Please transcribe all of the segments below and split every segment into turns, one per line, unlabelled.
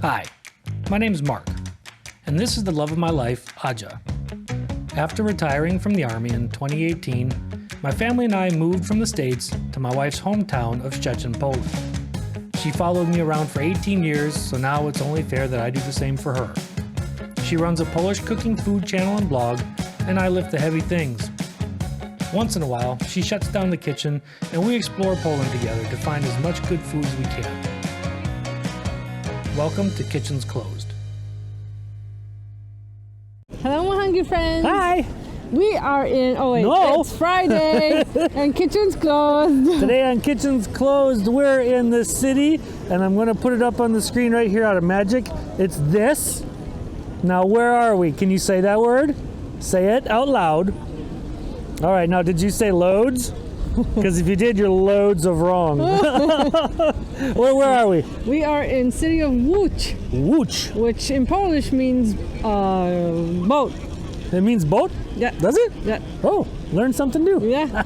Hi, my name's Mark, and this is the love of my life, Aja. After retiring from the Army in 2018, my family and I moved from the States to my wife's hometown of Szczecin, Poland. She followed me around for 18 years, so now it's only fair that I do the same for her. She runs a Polish cooking food channel and blog, and I lift the heavy things. Once in a while, she shuts down the kitchen, and we explore Poland together to find as much good food as we can. Welcome to Kitchens Closed.
Hello, my hungry friends.
Hi!
We are in,
No.
It's Friday and Kitchen's closed.
Today on Kitchens Closed, we're in the city, and I'm going to put it up on the screen right here out of magic. It's this. Now, where are we? Can you say that word? Say it out loud. All right, now did you say loads? Because if you did, you're loads of wrong. Where are we?
We are in city of Łódź.
Łódź.
Which in Polish means boat.
It means boat?
Yeah.
Does it?
Yeah.
Oh, learn something new.
Yeah.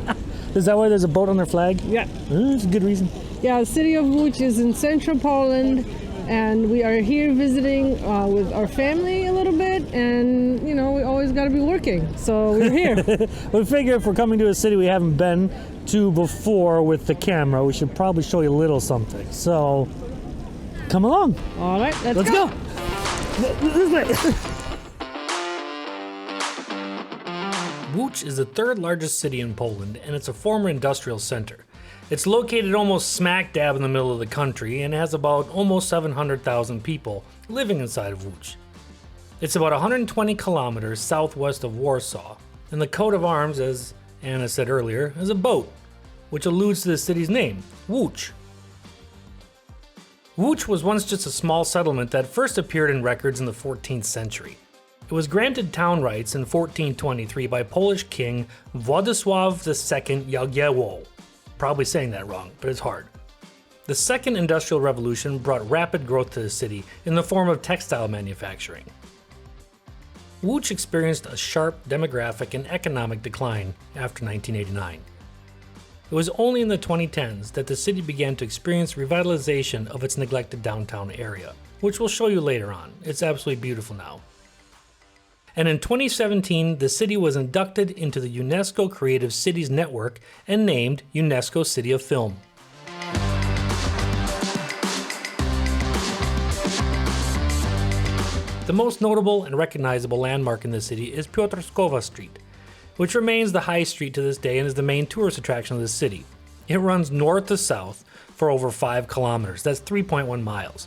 Is that why there's a boat on their flag?
Yeah.
That's a good reason.
Yeah, the city of Łódź is in central Poland, and we are here visiting with our family a little bit, and we always got to be working, so we're here.
We figure if we're coming to a city we haven't been to before with the camera, we should probably show you a little something. So, come along.
All right, let's
go. This way. Łódź is the third largest city in Poland, and it's a former industrial center. It's located almost smack dab in the middle of the country and has about almost 700,000 people living inside of Łódź. It's about 120 kilometers southwest of Warsaw, and the coat of arms, as Anna said earlier, is a boat, which alludes to the city's name, Łódź. Łódź was once just a small settlement that first appeared in records in the 14th century. It was granted town rights in 1423 by Polish King Władysław II Jagiełło. Probably saying that wrong, but it's hard. The Second Industrial Revolution brought rapid growth to the city in the form of textile manufacturing. Łódź experienced a sharp demographic and economic decline after 1989. It was only in the 2010s that the city began to experience revitalization of its neglected downtown area, which we'll show you later on. It's absolutely beautiful now. And in 2017, the city was inducted into the UNESCO Creative Cities Network and named UNESCO City of Film. The most notable and recognizable landmark in the city is Piotrkowska Street, which remains the high street to this day and is the main tourist attraction of the city. It runs north to south for over 5 kilometers, that's 3.1 miles.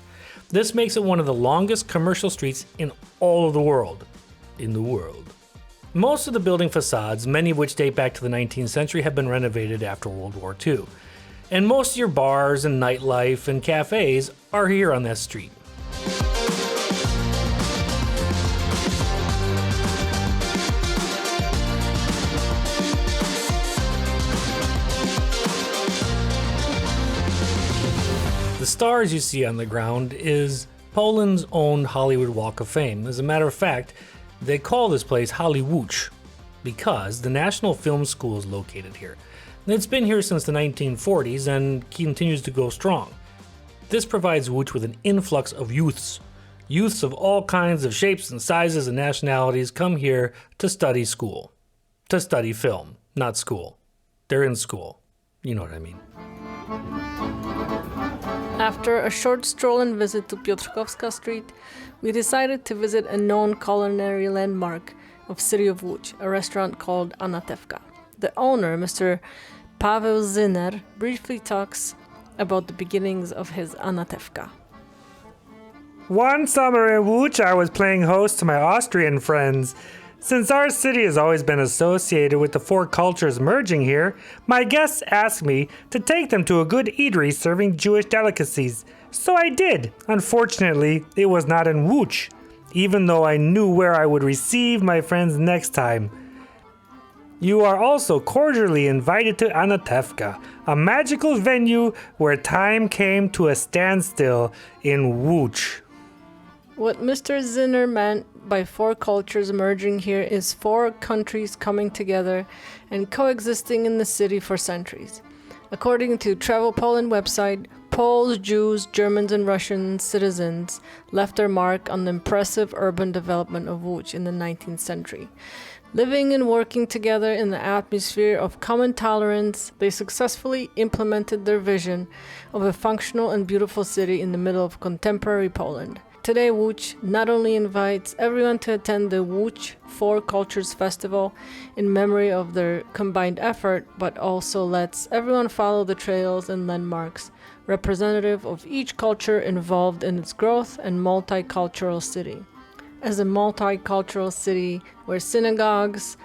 This makes it one of the longest commercial streets in all of the world. Most of the building facades, many of which date back to the 19th century, have been renovated after World War II. And most of your bars and nightlife and cafes are here on that street. The stars you see on the ground is Poland's own Hollywood Walk of Fame. As a matter of fact, they call this place Hollywood because the National Film School is located here. It's been here since the 1940s and continues to go strong. This provides Łódź with an influx of youths. Youths of all kinds of shapes and sizes and nationalities come here to study school. To study film, not school. They're in school. You know what I mean.
After a short stroll and visit to Piotrkowska Street, we decided to visit a known culinary landmark of city of Łódź, a restaurant called Anatewka. The owner, Mr. Paweł Zyner, briefly talks about the beginnings of his Anatewka.
One summer in Łódź, I was playing host to my Austrian friends. Since our city has always been associated with the 4 cultures merging here, my guests asked me to take them to a good eatery serving Jewish delicacies. So I did. Unfortunately, it was not in Łódź, even though I knew where I would receive my friends next time. You are also cordially invited to Anatewka, a magical venue where time came to a standstill in Łódź.
What Mr. Zinner meant by 4 cultures merging here is 4 countries coming together and coexisting in the city for centuries. According to Travel Poland website, Poles, Jews, Germans, and Russian citizens left their mark on the impressive urban development of Łódź in the 19th century. Living and working together in the atmosphere of common tolerance, they successfully implemented their vision of a functional and beautiful city in the middle of contemporary Poland. Today, Łódź not only invites everyone to attend the Łódź Four Cultures Festival in memory of their combined effort, but also lets everyone follow the trails and landmarks representative of each culture involved in its growth and multicultural city. As a multicultural city where synagogues,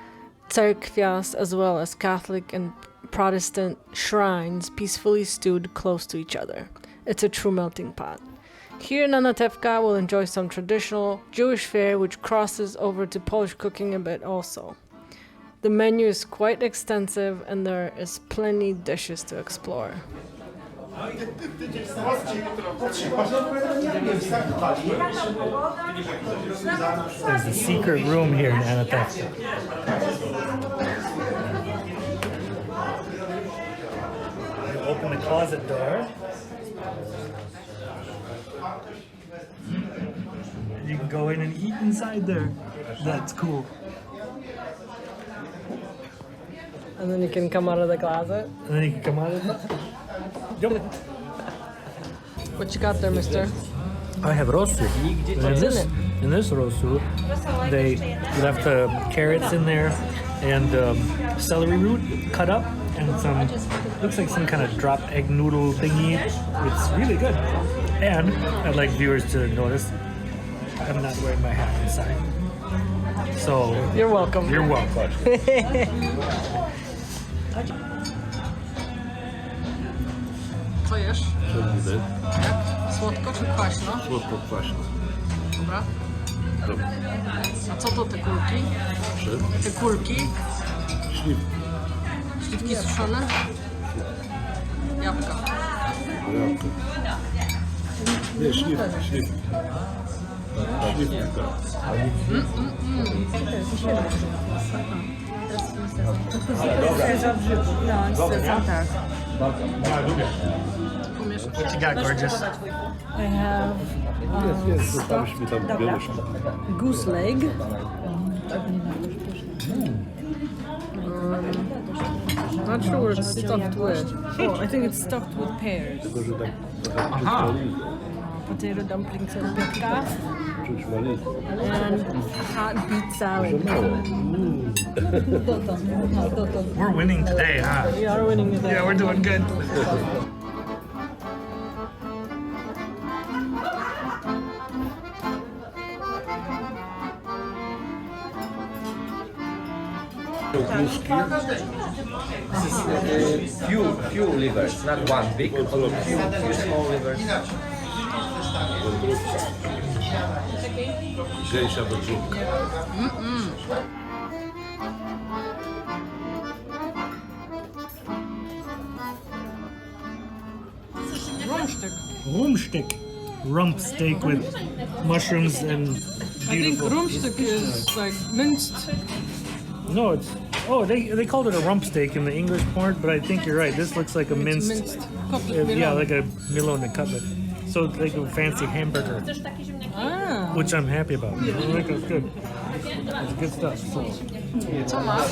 cerkwias, as well as Catholic and Protestant shrines peacefully stood close to each other. It's a true melting pot. Here in Anatewka, we'll enjoy some traditional Jewish fare which crosses over to Polish cooking a bit also. The menu is quite extensive and there is plenty dishes to explore.
There's a secret room here in Anatewka. You open the closet door. You can go in and eat inside there. That's cool.
And then you can come out of the closet.
And then you can come out of it. Yep.
What you got there, mister?
I have rosu.
What's in it?
In this rosu, they left carrots in there and celery root cut up and some, looks like some kind of drop egg noodle thingy. It's really good. And I'd like viewers to notice I'm not wearing my hat inside. So
You're welcome.
You're welcome.
Co jesz?
Żołnierz.
Słodko czy kwaśno?
Słodko-kwaśno.
Dobra.
Dobra.
A co to te kulki?
Trzy.
Te kulki?
Śliwki.
Śliwki suszone? Jabłka.
Jabłka. Nie, śliwki. Śliwki, tak.
What you got, gorgeous?
I have
Zostawiliśmy tam bieluszki.
goose leg.
Not sure what it's stuffed with.
Oh, I think it's stuffed with pears.
Tylko, że tak trochę
Aha.
Potato dumplings and pitka.
czuć maliny.
And hot beet salad.
We're winning today, huh?
We are winning today.
Yeah, we're doing good.
Ogróżki.
Few livers, not one big, but few small livers.
Wątróbka. Gęsia wątróbka.
Rumstick. Rump steak with mushrooms and
I think
beautiful.
rumstick is like minced.
No, it's they called it a rump steak in the English part, but I think you're right. This looks like a minced,
Cutlet
yeah,
melon.
like a Milone cutlet. So it's like a fancy hamburger,
Ah,
which I'm happy about. I think it's good. It's good stuff. So.
co masz?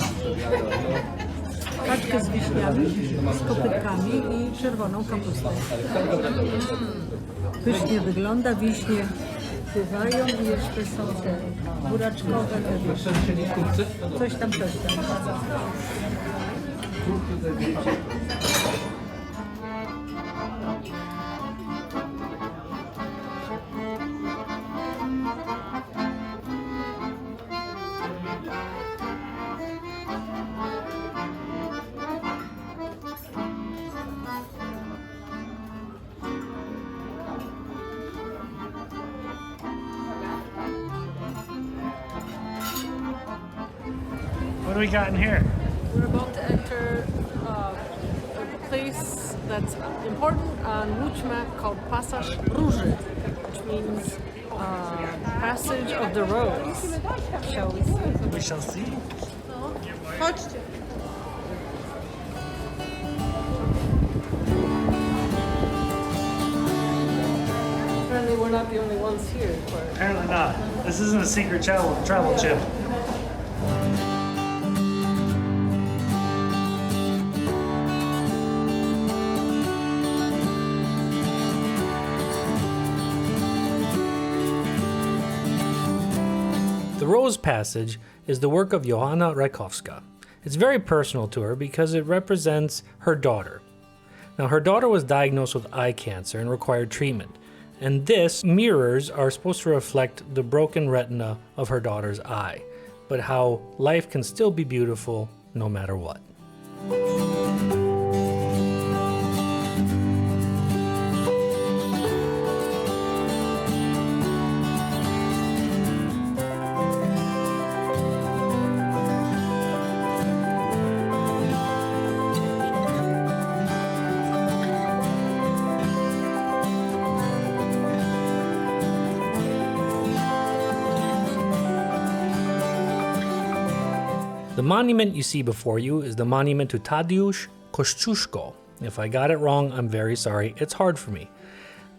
Kaczkę z wiśniami, z kopytkami i czerwoną kapustę. Pysznie wygląda, wiśnie pływają i jeszcze są te buraczkowe, te wiesz, coś tam.
What do we got in here?
We're about to enter a place that's important on Łódź map called Pasaż Róży, which means passage of the rose. Shall we see?
We shall see.
Chodźcie. not the only ones here.
Apparently not. This isn't a secret travel chip. The Rose Passage is the work of Johanna Rakowska. It's very personal to her because it represents her daughter. Now, her daughter was diagnosed with eye cancer and required treatment, and this mirrors are supposed to reflect the broken retina of her daughter's eye, but how life can still be beautiful no matter what. The monument you see before you is the monument to Tadius Kosciusko. If I got it wrong, I'm very sorry. It's hard for me.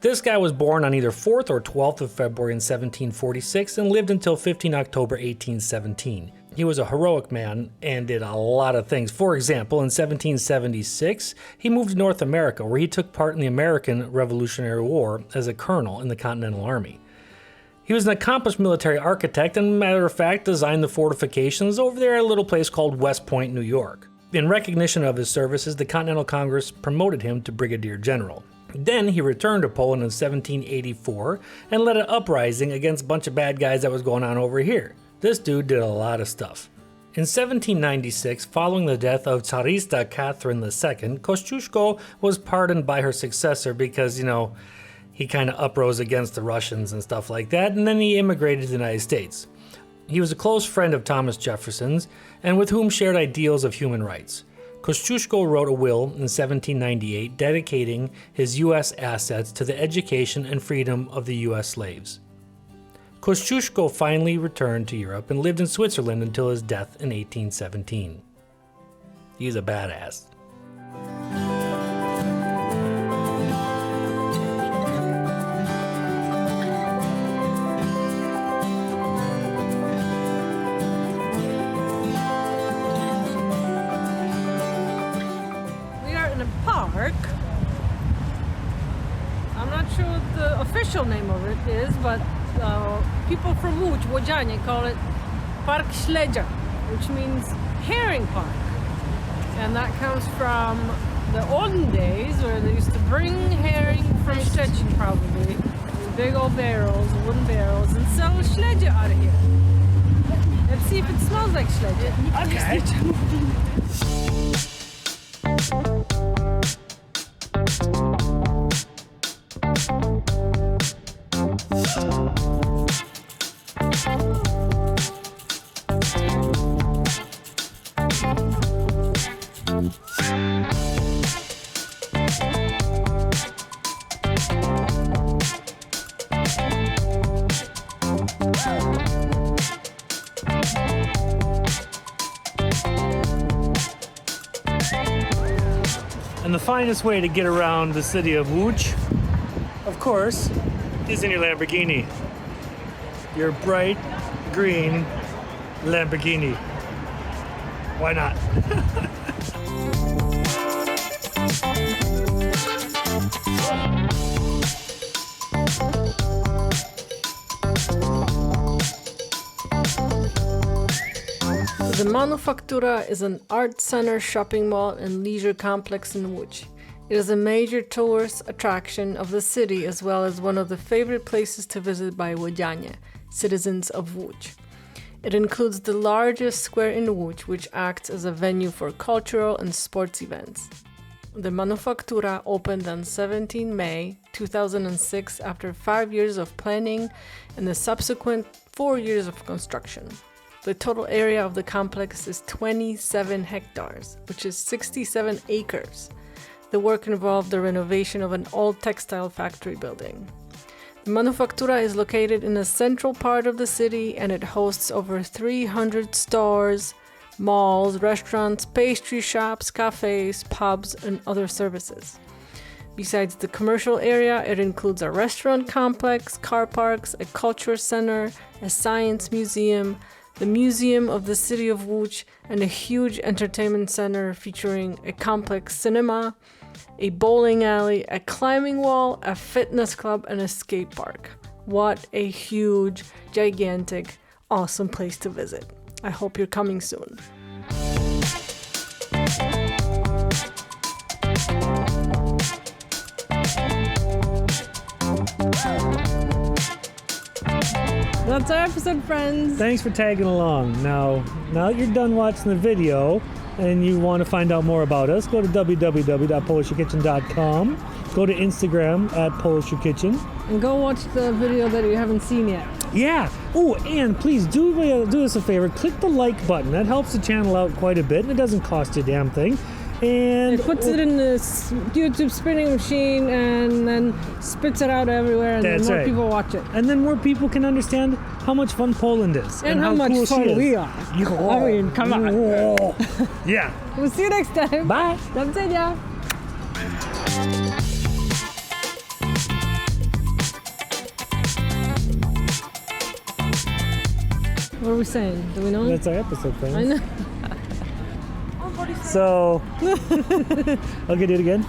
This guy was born on either 4th or 12th of February in 1746 and lived until 15 October 1817. He was a heroic man and did a lot of things. For example, in 1776, he moved to North America, where he took part in the American Revolutionary War as a colonel in the Continental Army. He was an accomplished military architect and, matter of fact, designed the fortifications over there at a little place called West Point, New York. In recognition of his services, the Continental Congress promoted him to brigadier general. Then he returned to Poland in 1784 and led an uprising against a bunch of bad guys that was going on over here. This dude did a lot of stuff. In 1796, following the death of Tsarista Catherine II, Kosciusko was pardoned by her successor because, he kind of uprose against the Russians and stuff like that, and then he immigrated to the United States. He was a close friend of Thomas Jefferson's, and with whom shared ideals of human rights. Kosciusko wrote a will in 1798 dedicating his U.S. assets to the education and freedom of the U.S. slaves. Kosciusko finally returned to Europe and lived in Switzerland until his death in 1817. He's a badass.
Park. I'm not sure what the official name of it is, but people from Łódź, Łodzianie, call it Park Śledzia, which means herring park. And that comes from the olden days where they used to bring herring from Szczecin, probably, in big old barrels, wooden barrels, and sell śledzia out of here. Let's see if it smells like śledzia. Okay.
And the finest way to get around the city of Łódź, of course, is in your Lamborghini. Your bright green Lamborghini. Why not?
The Manufaktura is an art center, shopping mall, and leisure complex in Łódź. It is a major tourist attraction of the city as well as one of the favorite places to visit by Łodzianie, citizens of Łódź. It includes the largest square in Łódź, which acts as a venue for cultural and sports events. The Manufaktura opened on 17 May 2006 after 5 years of planning and the subsequent 4 years of construction. The total area of the complex is 27 hectares, which is 67 acres. The work involved the renovation of an old textile factory building. The Manufaktura is located in the central part of the city and it hosts over 300 stores, malls, restaurants, pastry shops, cafes, pubs, and other services. Besides the commercial area, it includes a restaurant complex, car parks, a culture center, a science museum, the Museum of the City of Łódź, and a huge entertainment center featuring a complex cinema, a bowling alley, a climbing wall, a fitness club, and a skate park. What a huge, gigantic, awesome place to visit. I hope you're coming soon. That's our episode, friends.
Thanks for tagging along. Now that you're done watching the video and you want to find out more about us, go to www.polishyourkitchen.com. Go to Instagram at polishyourkitchen.
And go watch the video that you haven't seen yet.
Yeah. Oh, and please do us a favor. Click the like button. That helps the channel out quite a bit, and it doesn't cost you a damn thing. And
it puts it in the YouTube spinning machine and then spits it out everywhere, and then more people watch it.
And then more people can understand how much fun Poland is.
And how much
cool
fun we are. I mean, come on.
Yeah.
We'll see you next time.
Bye.
Do widzenia. What are we saying? Do we know?
That's our episode, friends.
I know.
So, okay, do it again.